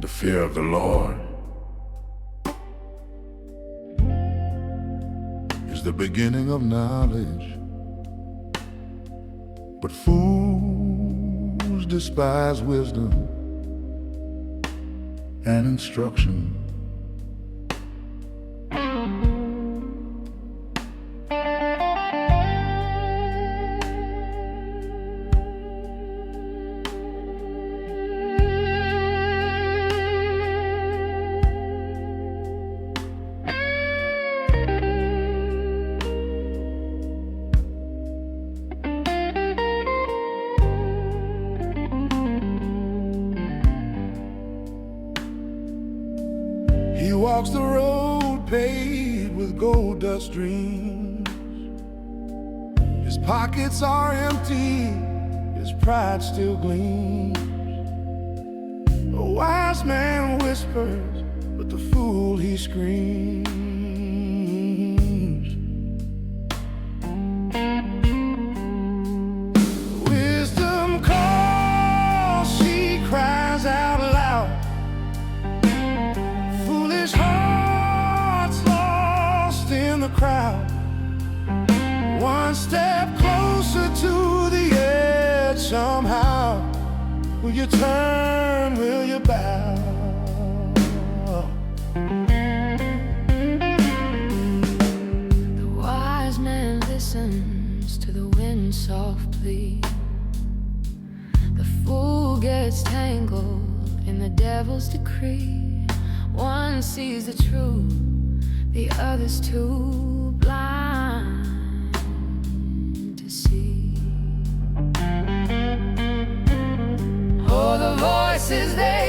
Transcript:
The fear of the Lord is the beginning of knowledge, but fools despise wisdom and instruction. He walks the road paved with gold dust dreams. His pockets are empty, his pride still gleams. A wise man whispers, but the fool he screams. Wisdom calls, she cries out loud. Hearts lost in the crowd. One step closer to the edge somehow. Will you turn, will you bow? The wise man listens to the wind softly. The fool gets tangled in the devil's decree. One sees the truth, the other's too blind to see. Oh, the voices they